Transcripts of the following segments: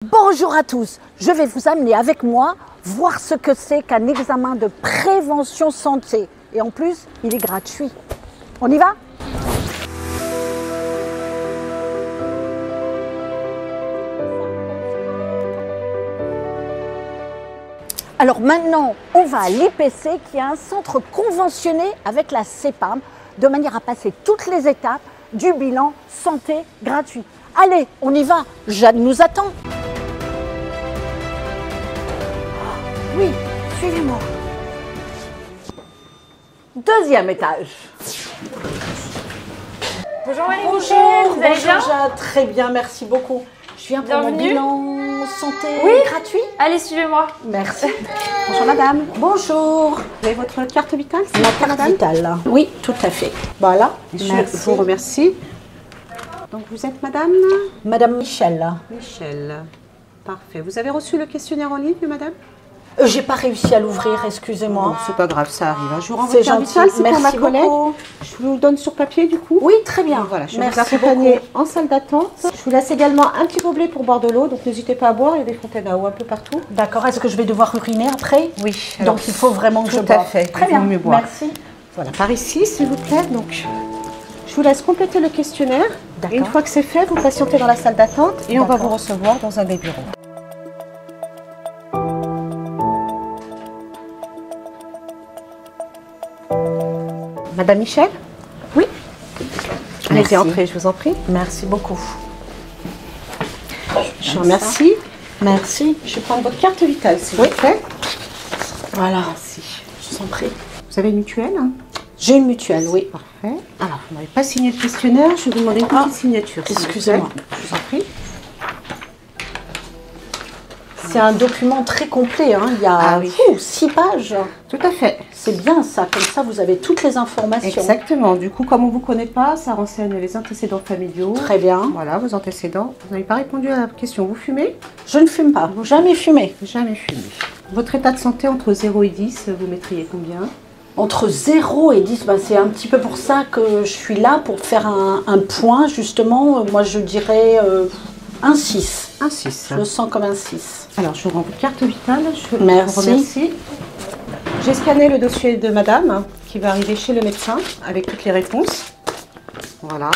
Bonjour à tous, je vais vous amener avec moi voir ce que c'est qu'un examen de prévention santé. Et en plus, il est gratuit. On y va ? Alors maintenant, on va à l'IPC qui est un centre conventionné avec la CEPAM de manière à passer toutes les étapes du bilan santé gratuit. Allez, on y va, Jeanne nous attend. Oui, suivez-moi. Deuxième étage. Bonjour Marie. Bonjour, vous allez bien? Jeanne. Très bien, merci beaucoup. Je viens pour mon bilan santé gratuit. Allez, suivez-moi. Merci. Bonjour madame. Bonjour. Vous avez votre carte vitale? Ma carte vitale. Oui, tout à fait. Voilà. Je Merci. vous remercie. Donc vous êtes madame Madame Michel. Michel. Parfait. Vous avez reçu le questionnaire en ligne, madame? J'ai pas réussi à l'ouvrir, excusez-moi. Bon, c'est pas grave, ça arrive. Je vous renvoie C'est le carte gentil. vitale, c'est pour ma Merci collègue. beaucoup. Je vous le donne sur papier du coup. Oui, très bien. Voilà, je vais Merci vous accompagner beaucoup. en salle d'attente. Je vous laisse également un petit gobelet pour boire de l'eau, donc n'hésitez pas à boire, il y a des fontaines à eau un peu partout. D'accord, est-ce que je vais devoir uriner après? Oui. Donc il faut vraiment que je tout à boive. fait, Très il bien, vaut mieux boire. merci. Voilà, par ici, s'il vous plaît. Donc, je vous laisse compléter le questionnaire. D'accord. Et une fois que c'est fait, vous patientez dans la salle d'attente et on va D'accord. vous recevoir dans un des bureaux. Madame Michel? Oui. Allez-y, entrez, je vous en prie. Merci beaucoup. Je vous remercie. Merci. Je vais prendre votre carte vitale, s'il vous plaît. Voilà, Merci. je vous en prie. Vous avez une mutuelle? J'ai une mutuelle, oui. Parfait. Alors, vous n'avez pas signé le questionnaire, je vais vous demander une petite signature. s'il vous plaît. excusez-moi. Je vous en prie. C'est un document très complet, hein. Il y a Ah oui. 6 pages. Tout à fait. C'est bien ça, comme ça vous avez toutes les informations. Exactement. Du coup, comme on ne vous connaît pas, ça renseigne les antécédents familiaux. Très bien. Voilà, vos antécédents. Vous n'avez pas répondu à la question. Vous fumez? Je ne fume pas, jamais fumé. Jamais fumé. Votre état de santé entre 0 et 10, vous mettriez combien? Entre 0 et 10, c'est un petit peu pour ça que je suis là, pour faire un point justement. Moi je dirais un 6. Un 6. Je le sens comme un 6. Alors, je vous rends votre carte vitale. Je Merci. vous remercie. J'ai scanné le dossier de madame qui va arriver chez le médecin avec toutes les réponses. Voilà.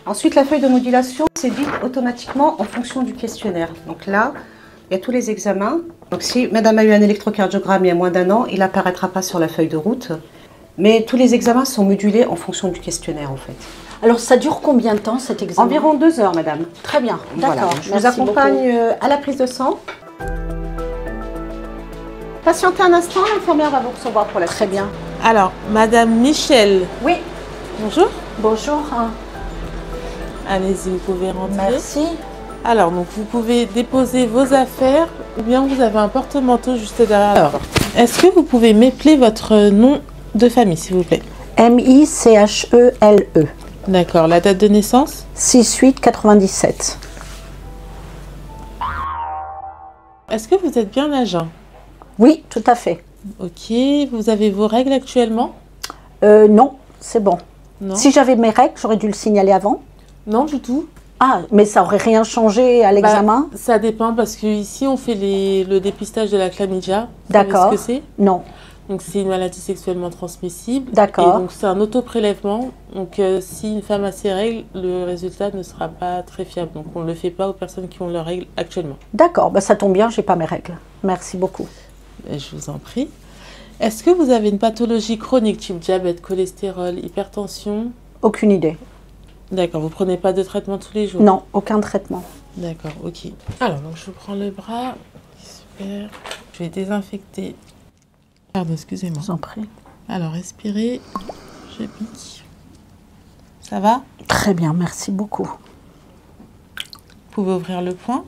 Ensuite, la feuille de modulation s'édite automatiquement en fonction du questionnaire. Donc là, il y a tous les examens. Donc si madame a eu un électrocardiogramme il y a moins d'1 an, il n'apparaîtra pas sur la feuille de route. Mais tous les examens sont modulés en fonction du questionnaire en fait. Alors ça dure combien de temps cet examen? Environ 2 heures, madame. Très bien, Voilà. d'accord. Je vous Merci accompagne à la prise de sang. Patientez un instant, l'infirmière va vous recevoir pour la beaucoup. Très bien. Alors, Madame Michel, Oui, bonjour. bonjour. Allez-y, vous pouvez rentrer. Merci. Alors, donc vous pouvez déposer vos affaires ou bien vous avez un porte-manteau juste derrière la porte. Est-ce que vous pouvez m'épeler votre nom de famille, s'il vous plaît? M-I-C-H-E-L-E. D'accord. La date de naissance? 6-8-97. Est-ce que vous êtes bien à jeun? Oui, tout à fait. Ok. Vous avez vos règles actuellement? Non, c'est bon. Non. Si j'avais mes règles, j'aurais dû le signaler avant. Non, du tout. Ah, mais ça aurait rien changé à l'examen? Ça dépend parce que ici on fait le dépistage de la chlamydia. Vous D'accord. savez ce que c'est? Non. Donc c'est une maladie sexuellement transmissible. D'accord. Et donc c'est un auto-prélèvement. Donc si une femme a ses règles, le résultat ne sera pas très fiable. Donc on ne le fait pas aux personnes qui ont leurs règles actuellement. D'accord, ça tombe bien, j'ai pas mes règles. Merci beaucoup. Je vous en prie. Est-ce que vous avez une pathologie chronique type diabète, cholestérol, hypertension? Aucune idée. D'accord, vous prenez pas de traitement tous les jours? Non, aucun traitement. D'accord, ok. Alors donc je vous prends le bras. Super. Je vais désinfecter. Pardon, excusez-moi. Je vous en prie. Alors, respirez. Je pique. Ça va? Très bien, merci beaucoup. Vous pouvez ouvrir le poing.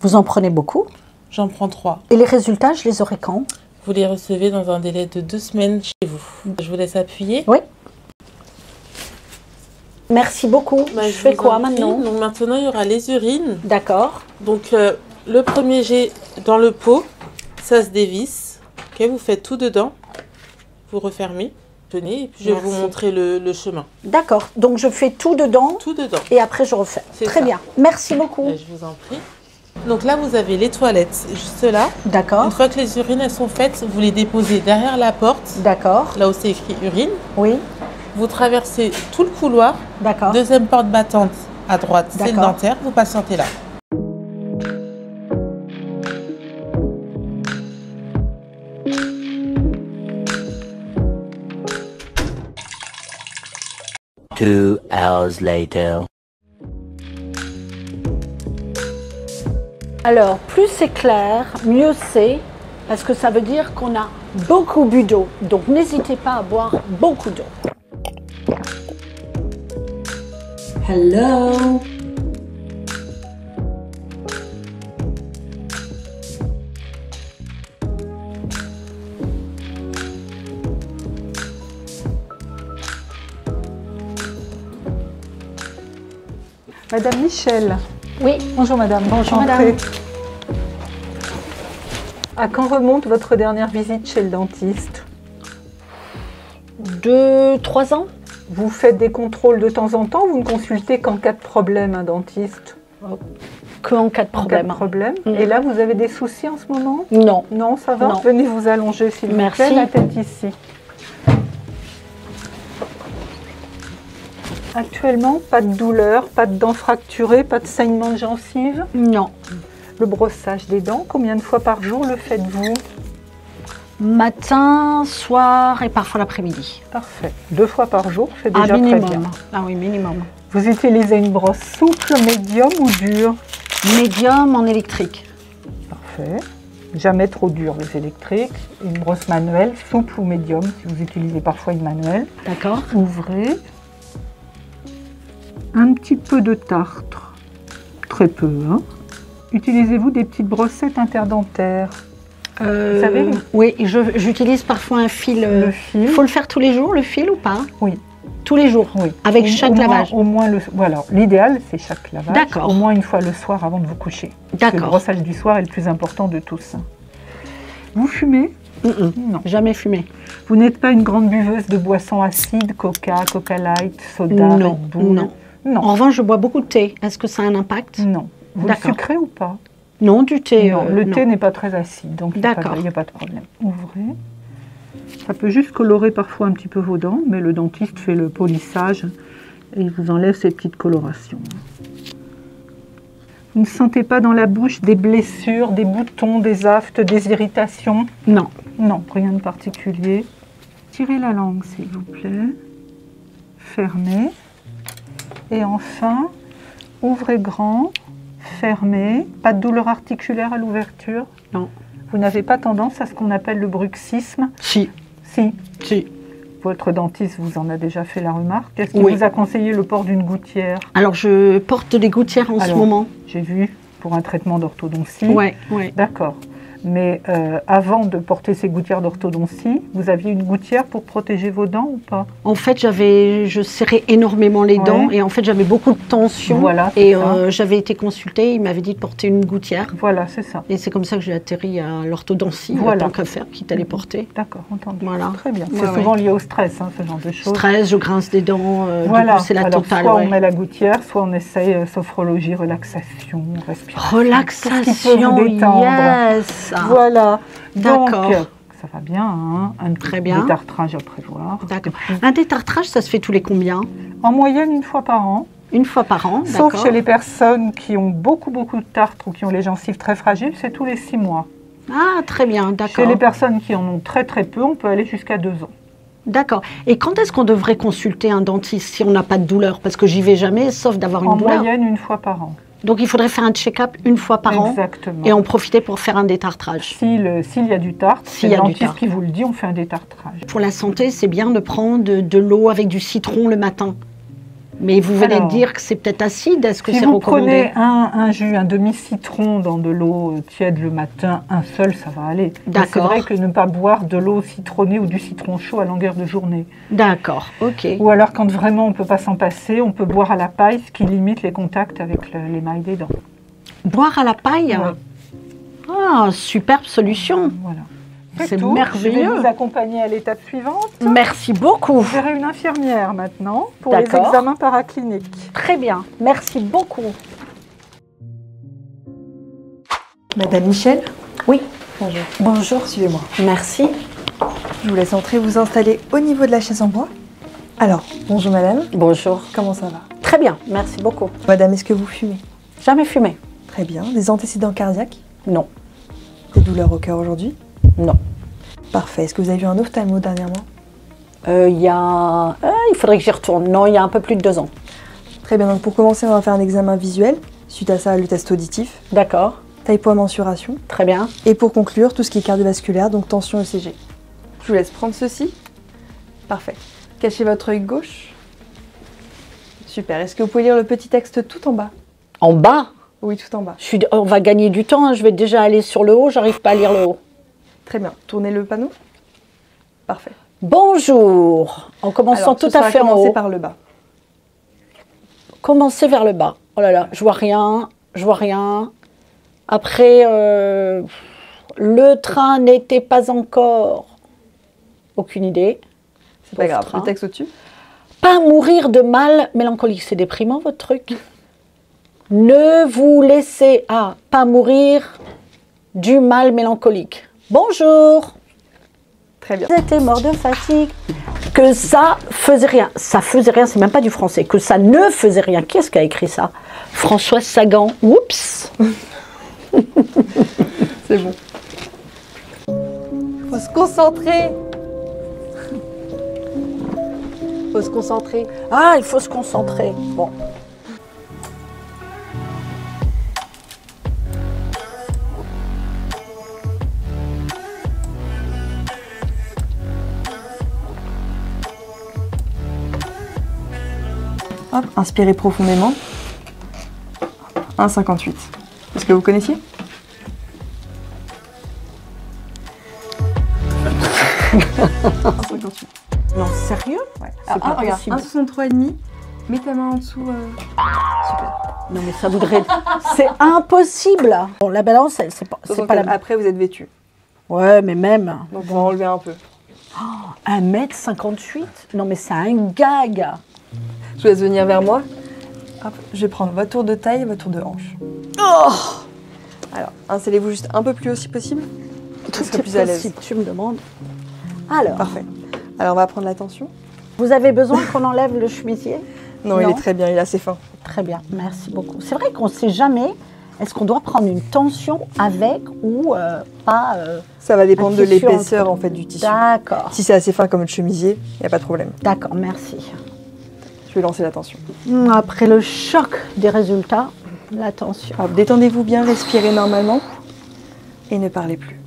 Vous en prenez beaucoup? J'en prends 3. Et les résultats, je les aurai quand? Vous les recevez dans un délai de 2 semaines chez vous. Je vous laisse appuyer. Oui. Merci beaucoup. Je fais vous quoi en prie. maintenant? Donc maintenant, il y aura les urines. D'accord. Donc, le premier jet dans le pot, ça se dévisse. Ok, vous faites tout dedans. Vous refermez. Tenez, et puis je vais vous Merci. montrer le chemin. D'accord. Donc je fais tout dedans Tout dedans. et après je refais. C'est Très ça. bien. Merci beaucoup. Je vous en prie. Donc là, vous avez les toilettes juste là. D'accord. Une fois que les urines elles sont faites, vous les déposez derrière la porte, D'accord. là où c'est écrit urine. Oui. Vous traversez tout le couloir. D'accord. Deuxième porte battante à droite, c'est le D'accord. dentaire. Vous patientez là. Two hours later. Alors, plus c'est clair, mieux c'est, parce que ça veut dire qu'on a beaucoup bu d'eau. Donc, n'hésitez pas à boire beaucoup d'eau. Hello. Madame Michel. Oui, Bonjour madame. Bonjour, Entrez. madame. À quand remonte votre dernière visite chez le dentiste? 2-3 ans. Vous faites des contrôles de temps en temps, vous ne consultez qu'en cas de problème un dentiste? Qu'en cas de En cas problème. de problème. Mhm. Et là, vous avez des soucis en ce moment? Non. Non, ça va? Non. Venez vous allonger s'il vous Merci. plaît, la tête ici. Actuellement, pas de douleur, pas de dents fracturées, pas de saignement de gencives. Non. Le brossage des dents, combien de fois par jour le faites-vous? Matin, soir et parfois l'après-midi. Parfait. 2 fois par jour, c'est Ah, déjà très bien. minimum. Ah oui, minimum. Vous utilisez une brosse souple, médium ou dure? Médium en électrique. Parfait. Jamais trop dur les électriques. Une brosse manuelle, souple ou médium, si vous utilisez parfois une manuelle. D'accord. Ouvrez. Un petit peu de tartre. Très peu, hein. Utilisez-vous des petites brossettes interdentaires? Vous savez, Oui, j'utilise parfois un fil. le fil. Il faut le faire tous les jours, le fil ou pas? Oui. Tous les jours, Oui. avec chaque lavage. Au moins voilà, l'idéal c'est chaque lavage. D'accord. Au moins une fois le soir avant de vous coucher. Parce que le D'accord. brossage du soir est le plus important de tous. Vous fumez? Non. Jamais fumé. Vous n'êtes pas une grande buveuse de boissons acides, Coca, Coca Light, soda, Non, Red Bull? non. Non. En revanche, je bois beaucoup de thé. Est-ce que ça a un impact? Non. Vous le D'accord. sucrez ou pas? Non, du thé. Non, le thé n'est pas très acide, donc il D'accord. n'y a pas de problème. Ouvrez. Ça peut juste colorer parfois un petit peu vos dents, mais le dentiste fait le polissage et il vous enlève ces petites colorations. Vous ne sentez pas dans la bouche des blessures, des boutons, des aftes, des irritations? Non. Non, rien de particulier. Tirez la langue, s'il vous plaît. Fermez. Et enfin, ouvrez grand, fermez. Pas de douleur articulaire à l'ouverture? Non. Vous n'avez pas tendance à ce qu'on appelle le bruxisme? Si. Si. Si. Votre dentiste vous en a déjà fait la remarque. Est-ce qu'il Oui. vous a conseillé le port d'une gouttière? Alors, je porte des gouttières en ce Alors, moment. J'ai vu, pour un traitement d'orthodontie. Ouais. D'accord. Mais avant de porter ces gouttières d'orthodontie, vous aviez une gouttière pour protéger vos dents ou pas? En fait, je serrais énormément les dents et en fait, j'avais beaucoup de tension. Voilà, c'est et ça. j'avais été consultée, il m'avait dit de porter une gouttière. Voilà, c'est ça. Et c'est comme ça que j'ai atterri à l'orthodontie, Voilà. tant qu'à faire, quitte à les porter. D'accord, entendu. Voilà. Très bien. Ouais, C'est souvent lié au stress, hein, ce genre de choses. Stress, je grince des dents, Voilà. du coup, c'est la Alors, totale. soit ouais. on met la gouttière, soit on essaye sophrologie, relaxation, respiration. Relaxation, Tout ce qui peut vous détendre. yes. Voilà. Donc, D'accord. ça va bien, hein, un Très bien. détartrage à prévoir. D'accord. Un détartrage, ça se fait tous les combien? En moyenne, une fois par an. Une fois par an, Sauf d'accord. chez les personnes qui ont beaucoup de tartre ou qui ont les gencives très fragiles, c'est tous les 6 mois. Ah, très bien, d'accord. Chez les personnes qui en ont très peu, on peut aller jusqu'à 2 ans. D'accord. Et quand est-ce qu'on devrait consulter un dentiste si on n'a pas de douleur? Parce que j'y vais jamais, sauf d'avoir une En douleur. moyenne, une fois par an. Donc il faudrait faire un check-up une fois par an Exactement. et en profiter pour faire un détartrage. S'il y a du tartre, S'il c'est y le a du dentiste tartre. qui vous le dit, on fait un détartrage. Pour la santé, c'est bien de prendre de l'eau avec du citron le matin. Mais vous venez Alors, de dire que c'est peut-être acide. Est-ce que Si c'est vous recommandé? prenez un jus, un demi-citron dans de l'eau tiède le matin, un seul, ça va aller. Mais D'accord. C'est vrai que ne pas boire de l'eau citronnée ou du citron chaud à longueur de journée. D'accord, ok. Ou alors quand vraiment on ne peut pas s'en passer, on peut boire à la paille, ce qui limite les contacts avec l'émail des dents. Boire à la paille? Ouais. Ah, superbe solution. Voilà. C'est C'est tout. Je merveilleux. vais vous accompagner à l'étape suivante. Merci beaucoup. Vous verrez une infirmière maintenant pour les D'accord. examens paracliniques. Très bien. Merci beaucoup. Madame Michel, Oui. bonjour. Bonjour. Suivez-moi. Merci. Je vous laisse entrer, vous installer au niveau de la chaise en bois. Alors, bonjour madame, Bonjour. comment ça va? Très bien. Merci beaucoup. Madame, est-ce que vous fumez? Jamais fumé? Très bien. Des antécédents cardiaques? Non. Des douleurs au cœur aujourd'hui? Non. Parfait. Est-ce que vous avez vu un ophtalmo dernièrement? Il faudrait que j'y retourne. Non, il y a un peu plus de 2 ans. Très bien. Donc pour commencer, on va faire un examen visuel. Suite à ça, le test auditif, D'accord. taille, poids, mensuration. Très bien. Et pour conclure, tout ce qui est cardiovasculaire, donc tension, ECG. Je vous laisse prendre ceci. Parfait. Cachez votre œil gauche. Super. Est-ce que vous pouvez lire le petit texte tout en bas? En bas, Oui, tout en bas. on va gagner du temps. Hein. Je vais déjà aller sur le haut. J'arrive pas à lire le haut. Très bien. Tournez le panneau. Parfait. Bonjour. En commençant Alors, tout ce à sera fait en commencer haut. par le bas. Commencer vers le bas. Oh là là, je vois rien. Je vois rien. Après, le train n'était pas encore. Aucune idée. C'est pas Pauvre grave. train. Le texte au-dessus. Pas mourir de mal mélancolique. C'est déprimant votre truc. Ne vous laissez pas mourir du mal mélancolique. Bonjour. Très bien. J'étais mort de fatigue. Que ça faisait rien. Ça faisait rien, c'est même pas du français. Que ça ne faisait rien. Qui est-ce qui a écrit ça? Françoise Sagan. Oups. C'est bon. Faut se concentrer. Faut se concentrer. Ah, il faut se concentrer. Bon. Hop, inspirez profondément. 1,58. Est-ce que vous connaissiez? Non, sérieux? Ouais. C'est pas regarde, possible. 1,63,5. Mets ta main en dessous. Super. Non, mais ça voudrait. C'est impossible. Bon, la balance, c'est pas la. Après, vous êtes vêtu. Ouais, mais même. Donc, on va enlever un peu. 1,58 m? Non, mais c'est un gag. Je vous laisse venir vers moi. Hop, je vais prendre votre tour de taille et votre tour de hanche. Oh, Alors, installez-vous juste un peu plus haut si possible. tout serait est plus à l'aise. possible, tu me demandes. Alors, Parfait. Alors, on va prendre la tension. vous avez besoin qu'on enlève le chemisier? Non, il est très bien, il est assez fin. Très bien, merci beaucoup. C'est vrai qu'on ne sait jamais, est-ce qu'on doit prendre une tension avec ou pas Ça va dépendre de un tissu l'épaisseur entre- en fait du tissu. D'accord, Si c'est assez fin comme le chemisier, il n'y a pas de problème. d'accord, merci. Je vais lancer la tension. Après le choc des résultats, la tension. Hop, détendez-vous bien, respirez normalement et ne parlez plus.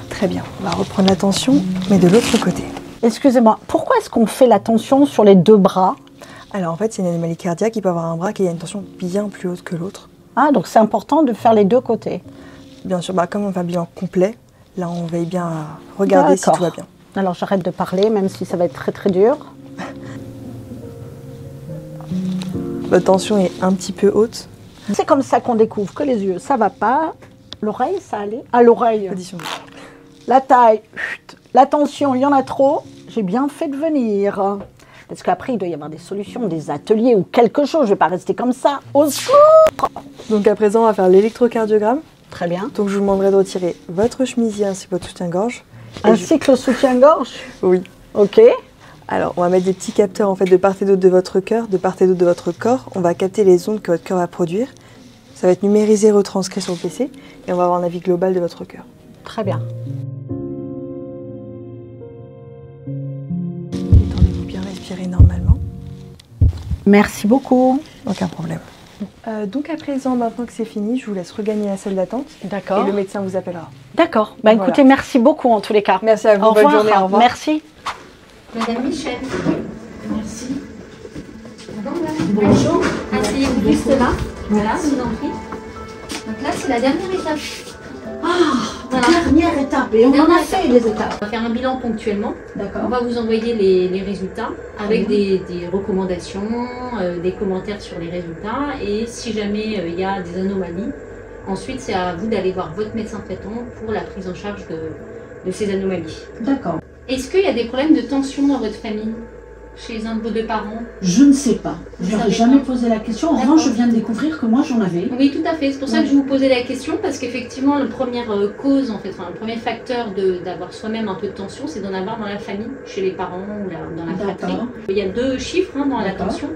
Très bien, on va reprendre la tension, mais de l'autre côté. Excusez-moi, pourquoi est-ce qu'on fait la tension sur les 2 bras? Alors en fait, c'est une anomalie cardiaque, il peut avoir un bras qui a une tension bien plus haute que l'autre. Ah, donc c'est important de faire les 2 côtés. Bien sûr, comme on fait un bilan complet, là on veille bien à regarder si tout va bien. Alors j'arrête de parler, même si ça va être très très dur. Votre tension est un petit peu haute. C'est comme ça qu'on découvre que les yeux, ça va pas. L'oreille, ça allait. Ah, l'oreille. Position. La taille, chut. La tension, il y en a trop. J'ai bien fait de venir. Parce qu'après, il doit y avoir des solutions, des ateliers ou quelque chose. Je ne vais pas rester comme ça. Au secours! Donc à présent, on va faire l'électrocardiogramme. Très bien. Donc je vous demanderai de retirer votre chemisier ainsi que votre soutien-gorge. Et Ainsi que le soutien-gorge. Oui. Ok. Alors, on va mettre des petits capteurs en fait de part et d'autre de votre cœur, de part et d'autre de votre corps. On va capter les ondes que votre cœur va produire. Ça va être numérisé, retranscrit sur le PC et on va avoir un avis global de votre cœur. Très bien. Détendez-vous bien, respirez normalement. Merci beaucoup. Aucun problème. Donc à présent, maintenant que c'est fini, je vous laisse regagner la salle d'attente et D'accord. le médecin vous appellera. D'accord. Bah, Voilà. écoutez, merci beaucoup en tous les cas. Merci à vous, Au bonne revoir. journée, au revoir. Merci. Madame Michel. Merci. Bonjour. Asseyez-vous juste là. Voilà, je vous en prie. Donc là, c'est la dernière étape. Voilà. Dernière étape, et on en Dernière a fait les étapes. On va faire un bilan ponctuellement. On D'accord. va vous envoyer les résultats avec des recommandations, des commentaires sur les résultats. Et si jamais il y a des anomalies, ensuite c'est à vous d'aller voir votre médecin traitant pour la prise en charge de ces anomalies. D'accord. Est-ce qu'il y a des problèmes de tension dans votre famille, chez un de vos deux parents? Je ne sais pas. Vous Je n'aurais savez jamais pas. posé la question. En D'accord. revanche, je viens de découvrir que moi, j'en avais. Oui, tout à fait. C'est pour ça Ouais. que je vous posais la question, parce qu'effectivement, la première cause, en fait, enfin, le premier facteur d'avoir soi-même un peu de tension, c'est d'en avoir dans la famille, chez les parents ou dans la fratrie. D'accord. Il y a deux chiffres dans la D'accord. tension.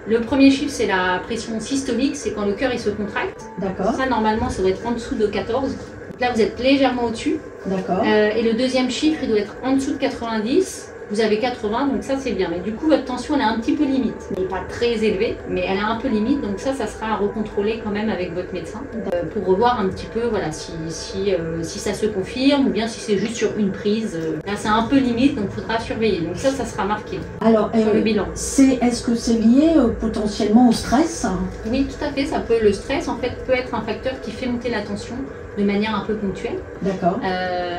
Le premier chiffre, c'est la pression systolique, c'est quand le cœur il se contracte. D'accord. Ça, normalement, ça doit être en dessous de 14. Donc là, vous êtes légèrement au-dessus. D'accord. Et le deuxième chiffre, il doit être en dessous de 90. Vous avez 80, donc ça c'est bien. Mais du coup, votre tension, elle est un petit peu limite. Elle n'est pas très élevée, mais elle est un peu limite. Donc ça sera à recontrôler quand même avec votre médecin pour revoir un petit peu voilà, si ça se confirme ou bien si c'est juste sur une prise. Là, c'est un peu limite, donc il faudra surveiller. Donc ça sera marqué Alors, sur le bilan. est-ce que c'est lié potentiellement au stress? Oui, tout à fait. Le stress, en fait, peut être un facteur qui fait monter la tension de manière un peu ponctuelle. D'accord.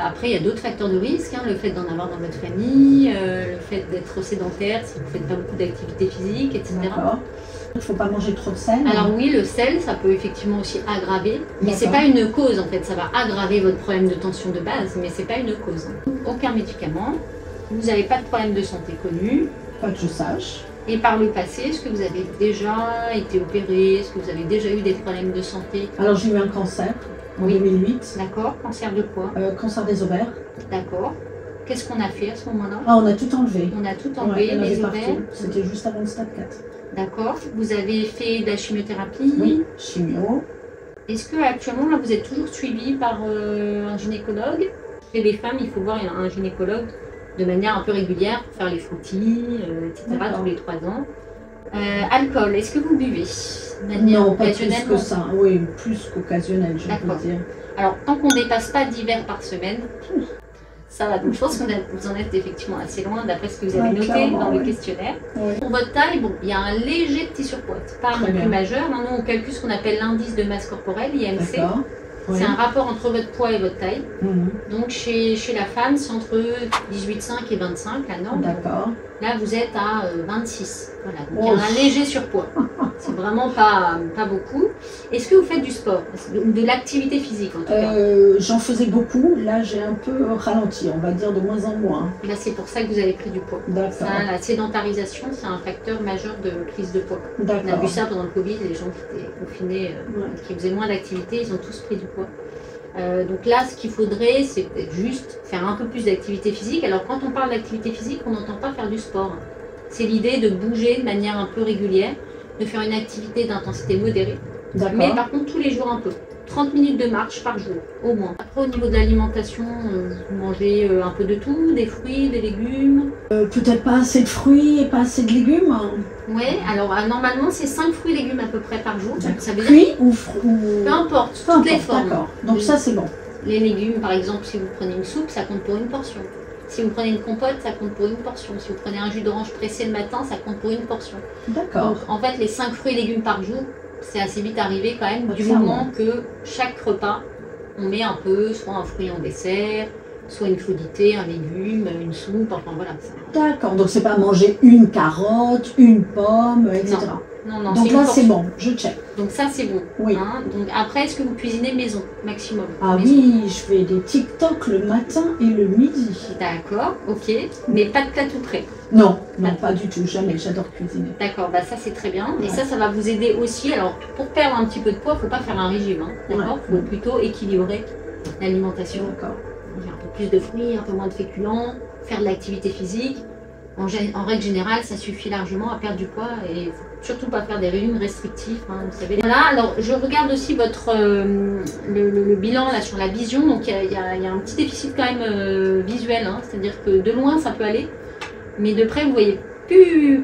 Après, il y a d'autres facteurs de risque, le fait d'en avoir dans votre famille, le fait d'être sédentaire, si vous ne faites pas beaucoup d'activité physique, etc. D'accord. Il ne faut pas manger trop de sel. Alors oui, le sel, ça peut effectivement aussi aggraver, mais c'est D'accord. pas une cause en fait, ça va aggraver votre problème de tension de base, mais c'est pas une cause. Aucun médicament, vous n'avez pas de problème de santé connu, Pas que je sache. et par le passé, est-ce que vous avez déjà été opéré, est-ce que vous avez déjà eu des problèmes de santé? Alors, j'ai eu un cancer en Oui. 2008. D'accord, cancer de quoi? Cancer des ovaires. D'accord. Qu'est-ce qu'on a fait à ce moment-là? Ah, on a tout enlevé. On a tout Ouais, enlevé, il y en avait les partout. ovaires. C'était juste avant le stade 4. D'accord. Vous avez fait de la chimiothérapie. Oui, chimio. Est-ce que actuellement là vous êtes toujours suivi par un gynécologue? Chez les femmes, il faut voir un gynécologue de manière un peu régulière pour faire les frottis, etc. D'accord. tous les 3 ans. Alcool, est-ce que vous buvez de manière Non, pas plus occasionnelle? que ça. Oui, plus qu'occasionnel, je peux D'accord. dire. Alors, tant qu'on ne dépasse pas 10 verres par semaine, ça va. Donc, je pense que vous en êtes effectivement assez loin d'après ce que vous avez Ouais, noté clairement, dans le oui. questionnaire. Oui. Pour votre taille, bon, il y a un léger petit surpoids, pas Très non plus bien. majeur. Maintenant, on calcule ce qu'on appelle l'indice de masse corporelle, IMC. D'accord. Oui. C'est un rapport entre votre poids et votre taille. Mhm. Donc, chez la femme, c'est entre 18,5 et 25, la norme. D'accord. Là, vous êtes à 26. Voilà, donc il y a Ouf. un léger surpoids. C'est vraiment pas beaucoup. Est-ce que vous faites du sport? De l'activité physique en tout cas? J'en faisais beaucoup. Là, j'ai un peu ralenti, on va dire de moins en moins. Là, c'est pour ça que vous avez pris du poids. D'accord. Ça, la sédentarisation, c'est un facteur majeur de prise de poids. On a D'accord. vu ça pendant le Covid, les gens qui étaient confinés, Ouais. qui faisaient moins d'activité, ils ont tous pris du poids. Donc là, ce qu'il faudrait, c'est peut-être juste faire un peu plus d'activité physique. Alors, quand on parle d'activité physique, on n'entend pas faire du sport. C'est l'idée de bouger de manière un peu régulière, de faire une activité d'intensité modérée. Mais D'accord. par contre, tous les jours un peu. 30 minutes de marche par jour, au moins. Après, au niveau de l'alimentation, vous mangez un peu de tout, des fruits, des légumes. Peut-être pas assez de fruits et pas assez de légumes. Ouais, alors normalement, c'est 5 fruits et légumes à peu près par jour. Donc, ça veut dire Cuits ou peu importe, Peu toutes les importe, formes. d'accord. Donc ça, c'est bon. Les légumes, par exemple, si vous prenez une soupe, ça compte pour une portion. Si vous prenez une compote, ça compte pour une portion. Si vous prenez un jus d'orange pressé le matin, ça compte pour une portion. D'accord. Donc, en fait, les 5 fruits et légumes par jour, c'est assez vite arrivé quand même, du Clairement. moment que chaque repas, on met un peu, soit un fruit en dessert, soit une crudité, un légume, une soupe, enfin voilà. Ça. D'accord. Donc c'est pas manger une carotte, une pomme, etc. Non, non, Donc c'est là, une c'est portion. bon. Je check. Donc ça, c'est bon. Oui. Donc après, est-ce que vous cuisinez maison, maximum? Ah Maison. oui, je fais des TikTok le matin et le midi. D'accord, ok. Mais pas de plat tout prêt. Non, non, pas du tout. Jamais. J'adore cuisiner. D'accord, bah ça c'est très bien. Et Ouais. ça va vous aider aussi. Alors, pour perdre un petit peu de poids, il ne faut pas faire un régime. D'accord, il Ouais. faut plutôt équilibrer l'alimentation. D'accord. Manger un peu plus de fruits, un peu moins de féculents, faire de l'activité physique. En règle générale, ça suffit largement à perdre du poids et il ne faut surtout pas faire des régimes restrictifs, vous savez. Voilà, alors je regarde aussi votre le bilan là sur la vision. Donc il y a un petit déficit quand même visuel, c'est-à-dire que de loin ça peut aller, mais de près vous voyez plus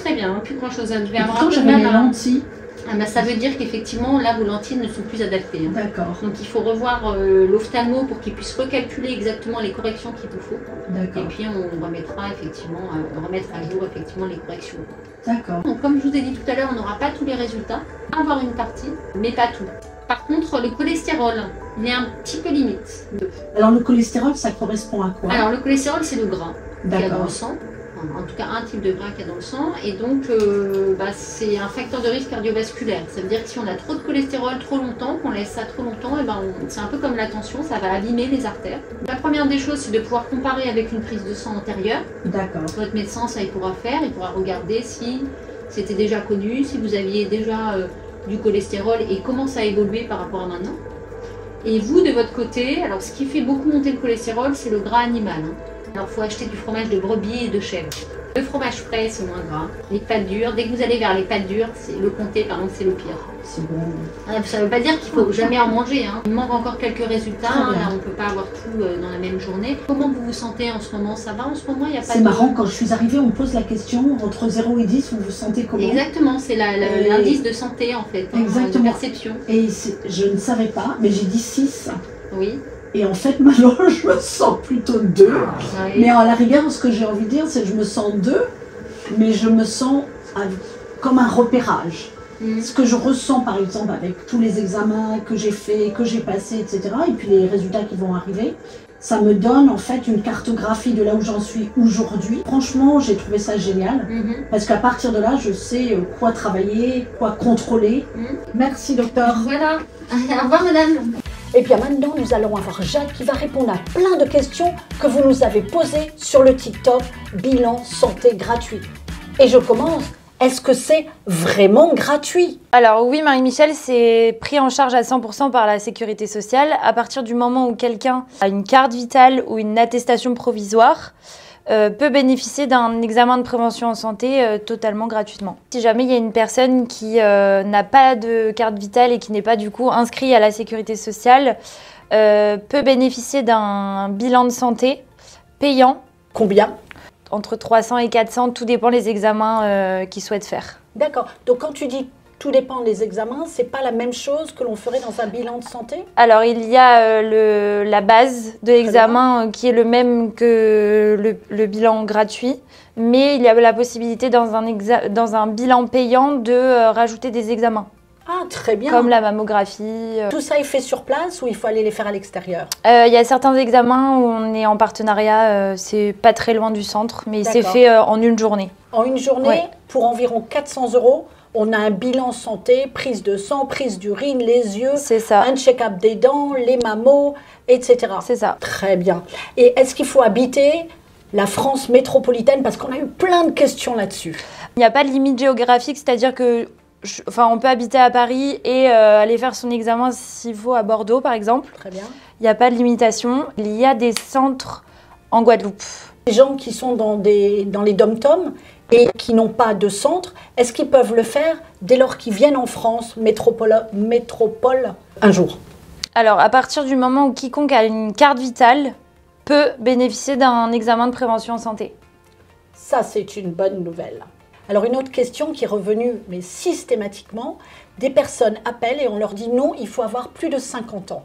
très bien, plus grand chose. Vous devez Et avoir pourtant, un peu de j'avais mal mes à... lentilles. Ah bah, ça veut dire qu'effectivement là vos lentilles ne sont plus adaptées. D'accord. Donc il faut revoir l'ophtalmo pour qu'il puisse recalculer exactement les corrections qu'il vous faut. Et D'accord. puis on remettra effectivement, remettre à jour effectivement les corrections. D'accord. Donc comme je vous ai dit tout à l'heure, on n'aura pas tous les résultats. On va avoir une partie, mais pas tout. Par contre, le cholestérol, il est un petit peu limite. Alors le cholestérol, ça correspond à quoi? Alors le cholestérol, c'est le gras qu'il y a dans D'accord. le sang. En tout cas, un type de gras qu'il y a dans le sang. Et donc, c'est un facteur de risque cardiovasculaire. Ça veut dire que si on a trop de cholestérol trop longtemps, qu'on laisse ça trop longtemps, c'est un peu comme la tension, ça va abîmer les artères. La première des choses, c'est de pouvoir comparer avec une prise de sang antérieure. D'accord. Votre médecin, ça, il pourra faire. Il pourra regarder si c'était déjà connu, si vous aviez déjà du cholestérol et comment ça a évolué par rapport à maintenant. Et vous, de votre côté, alors ce qui fait beaucoup monter le cholestérol, c'est le gras animal. Alors, il faut acheter du fromage de brebis et de chèvre. Le fromage frais, c'est moins gras. Les pâtes dures, dès que vous allez vers les pâtes dures, le comté, par exemple, c'est le pire. C'est bon. Ça ne veut pas dire qu'il ne faut jamais en manger. Hein. Il manque encore quelques résultats. Très bien. Là, on ne peut pas avoir tout dans la même journée. Comment vous vous sentez en ce moment? Ça va en ce moment? Il n'y a pas C'est de... marrant, quand je suis arrivée, on me pose la question, entre 0 et 10, vous vous sentez comment? Exactement, c'est l'indice de santé, en fait, de Exactement. perception. Et je ne savais pas, mais j'ai dit 6. Oui. Et en fait, maintenant, je me sens plutôt 2. Oui. Mais à la rigueur, ce que j'ai envie de dire, c'est que je me sens 2, mais je me sens comme un repérage. Ce que je ressens, par exemple, avec tous les examens que j'ai faits, que j'ai passés, etc., et puis les résultats qui vont arriver, ça me donne en fait une cartographie de là où j'en suis aujourd'hui. Franchement, j'ai trouvé ça génial, parce qu'à partir de là, je sais quoi travailler, quoi contrôler. Merci, docteur. Voilà. Au revoir, madame. Et bien maintenant, nous allons avoir Jade qui va répondre à plein de questions que vous nous avez posées sur le TikTok Bilan Santé Gratuit. Et je commence. Est-ce que c'est vraiment gratuit? Alors oui, Marie-Michel, c'est pris en charge à 100% par la Sécurité sociale. À partir du moment où quelqu'un a une carte vitale ou une attestation provisoire, peut bénéficier d'un examen de prévention en santé totalement gratuitement. Si jamais il y a une personne qui n'a pas de carte vitale et qui n'est pas du coup inscrit à la Sécurité sociale, peut bénéficier d'un bilan de santé payant. Combien? Entre 300 et 400, tout dépend des examens qu'ils souhaitent faire. D'accord. Donc quand tu dis tout dépend des examens, c'est pas la même chose que l'on ferait dans un bilan de santé? Alors il y a la base de l'examen qui est le même que le bilan gratuit, mais il y a la possibilité dans un bilan payant de rajouter des examens. Ah, très bien. Comme la mammographie. Tout ça est fait sur place ou il faut aller les faire à l'extérieur? Il y a certains examens où on est en partenariat, c'est pas très loin du centre, mais c'est fait en une journée. En une journée, Oui. pour environ 400 €, on a un bilan santé, prise de sang, prise d'urine, les yeux, C'est ça. un check-up des dents, les mammos, etc. C'est ça. Très bien. Et est-ce qu'il faut habiter la France métropolitaine? Parce qu'on a eu plein de questions là-dessus. Il n'y a pas de limite géographique, c'est-à-dire que on peut habiter à Paris et aller faire son examen s'il faut à Bordeaux, par exemple. Très bien. Il n'y a pas de limitation. Il y a des centres en Guadeloupe. Les gens qui sont dans les dom-toms et qui n'ont pas de centre, est-ce qu'ils peuvent le faire dès lors qu'ils viennent en France, métropole, un jour? Alors, à partir du moment où quiconque a une carte vitale peut bénéficier d'un examen de prévention en santé. Ça, c'est une bonne nouvelle. Alors, une autre question qui est revenue, mais systématiquement, des personnes appellent et on leur dit non, il faut avoir plus de 50 ans.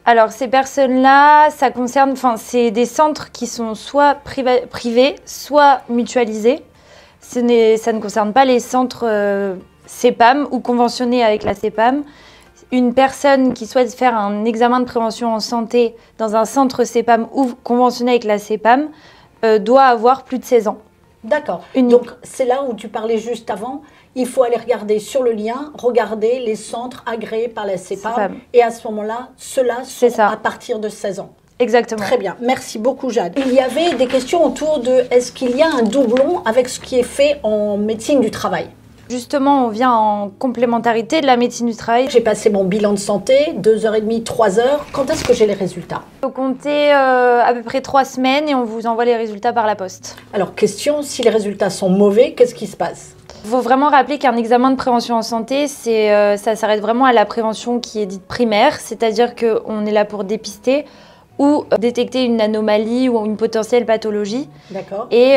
Alors, ces personnes-là, ça concerne, c'est des centres qui sont soit privés, soit mutualisés. Ça ne concerne pas les centres CEPAM ou conventionnés avec la CEPAM. Une personne qui souhaite faire un examen de prévention en santé dans un centre CEPAM ou conventionné avec la CEPAM doit avoir plus de 16 ans. D'accord. Unique. Donc, c'est là où tu parlais juste avant. Il faut aller regarder sur le lien, regarder les centres agréés par la CEPAM. CEPAM. Et à ce moment-là, ceux-là sont à partir de 16 ans. Exactement. Très bien. Merci beaucoup, Jade. Il y avait des questions autour de est-ce qu'il y a un doublon avec ce qui est fait en médecine du travail? Justement, on vient en complémentarité de la médecine du travail. J'ai passé mon bilan de santé, 2h30, 3h. Quand est-ce que j'ai les résultats? Il faut compter à peu près 3 semaines et on vous envoie les résultats par la poste. Alors, question, si les résultats sont mauvais, qu'est-ce qui se passe? Il faut vraiment rappeler qu'un examen de prévention en santé, ça s'arrête vraiment à la prévention qui est dite primaire, c'est-à-dire qu'on est là pour dépister ou détecter une anomalie ou une potentielle pathologie. D'accord. Et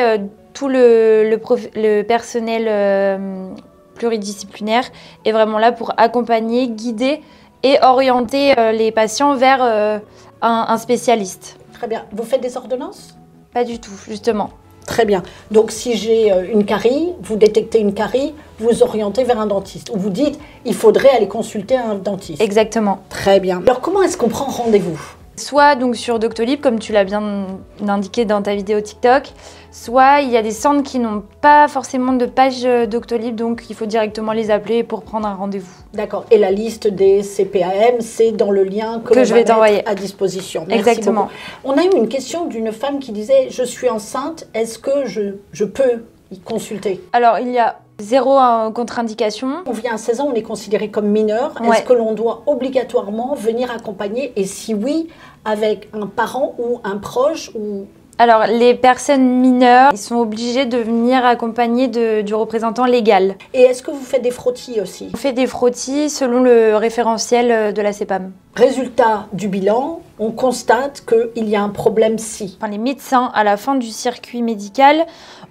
tout le personnel pluridisciplinaire est vraiment là pour accompagner, guider et orienter les patients vers un spécialiste. Très bien. Vous faites des ordonnances? Pas du tout, justement. Très bien. Donc, si j'ai une carie, vous détectez une carie, vous orientez vers un dentiste. Ou vous dites, il faudrait aller consulter un dentiste. Exactement. Très bien. Alors, comment est-ce qu'on prend rendez-vous? Soit donc sur Doctolib, comme tu l'as bien indiqué dans ta vidéo TikTok, soit il y a des centres qui n'ont pas forcément de page Doctolib, donc il faut directement les appeler pour prendre un rendez-vous. D'accord. Et la liste des CPAM, c'est dans le lien que je vais t'envoyer à disposition. Merci Exactement. beaucoup. On a eu une question d'une femme qui disait, je suis enceinte, est-ce que je peux y consulter? Alors, il y a 0 contre-indication. On vient à 16 ans, on est considéré comme mineur. Ouais. Est-ce que l'on doit obligatoirement venir accompagner? Et si oui, avec un parent ou un proche ou... Alors, les personnes mineures, ils sont obligés de venir accompagner du représentant légal. Et est-ce que vous faites des frottis aussi? On fait des frottis selon le référentiel de la CPAM. Résultat du bilan, on constate qu'il y a un problème si. Enfin, les médecins, à la fin du circuit médical,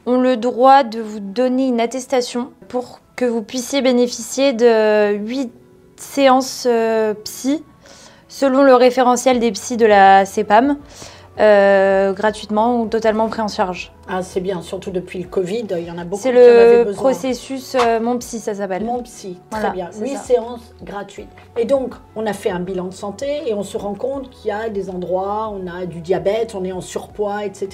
ont le droit de vous donner une attestation pour que vous puissiez bénéficier de 8 séances psy selon le référentiel des psys de la CPAM. Gratuitement ou totalement pris en charge. Ah, c'est bien, surtout depuis le Covid, il y en a beaucoup qui C'est en avaient le besoin. processus Mon Psy, ça s'appelle. Mon Psy, très Voilà, bien. c'est 8 ça. séances gratuites. Et donc, on a fait un bilan de santé et on se rend compte qu'il y a des endroits, on a du diabète, on est en surpoids, etc.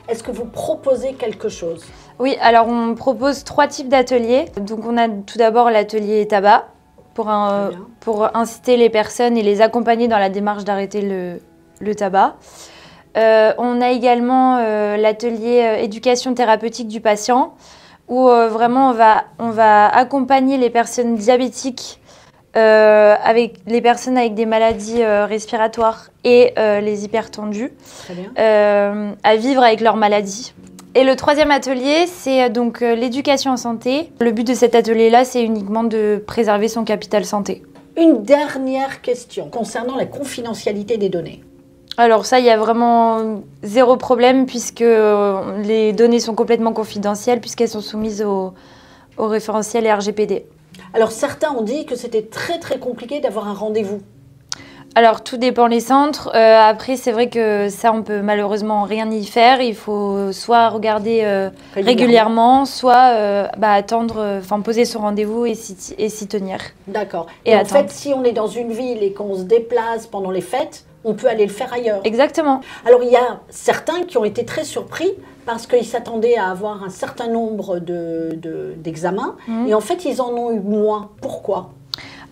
Est-ce que vous proposez quelque chose? Oui, alors on propose 3 types d'ateliers. Donc on a tout d'abord l'atelier tabac pour inciter les personnes et les accompagner dans la démarche d'arrêter le tabac. On a également l'atelier éducation thérapeutique du patient où vraiment on va accompagner les personnes diabétiques, avec les personnes avec des maladies respiratoires et les hypertendus Très bien. à vivre avec leur maladie. Et le 3e atelier, c'est donc l'éducation en santé. Le but de cet atelier-là, c'est uniquement de préserver son capital santé. Une dernière question concernant la confidentialité des données. Alors ça, il y a vraiment 0 problème puisque les données sont complètement confidentielles puisqu'elles sont soumises au référentiel et RGPD. Alors certains ont dit que c'était très très compliqué d'avoir un rendez-vous. Alors tout dépend les centres. Après, c'est vrai que ça, on peut malheureusement rien y faire. Il faut soit regarder régulièrement, soit attendre, poser son rendez-vous et s'y tenir. D'accord. Et Et en attendre. fait, si on est dans une ville et qu'on se déplace pendant les fêtes, on peut aller le faire ailleurs. Exactement. Alors, il y a certains qui ont été très surpris parce qu'ils s'attendaient à avoir un certain nombre d'examens et en fait, ils en ont eu moins. Pourquoi?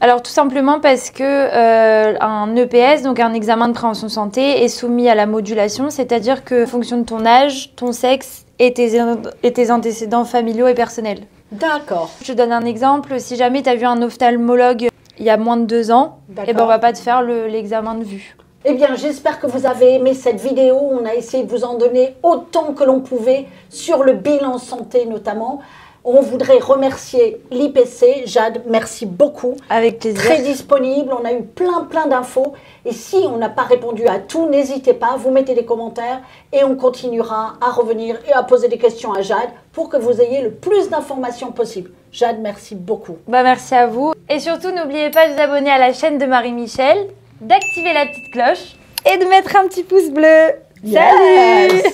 Alors tout simplement parce que un EPS, donc un examen de prévention santé, est soumis à la modulation, c'est-à-dire que en fonction de ton âge, ton sexe et tes antécédents familiaux et personnels. D'accord. Je te donne un exemple, si jamais tu as vu un ophtalmologue il y a moins de 2 ans, eh ben, on va pas te faire l'examen de vue. Eh bien, j'espère que vous avez aimé cette vidéo. On a essayé de vous en donner autant que l'on pouvait sur le bilan santé notamment. On voudrait remercier l'IPC. Jade, merci beaucoup. Avec plaisir. Très disponible. On a eu plein d'infos. Et si on n'a pas répondu à tout, n'hésitez pas. Vous mettez des commentaires et on continuera à revenir et à poser des questions à Jade pour que vous ayez le plus d'informations possible. Jade, merci beaucoup. Merci à vous. Et surtout, n'oubliez pas de vous abonner à la chaîne de Marie-Michel, d'activer la petite cloche et de mettre un petit pouce bleu. Salut. Yes.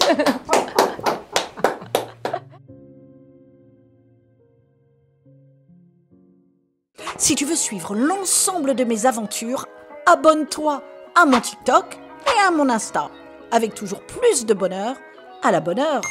Si tu veux suivre l'ensemble de mes aventures, abonne-toi à mon TikTok et à mon Insta, avec toujours plus de bonheur à la bonne heure.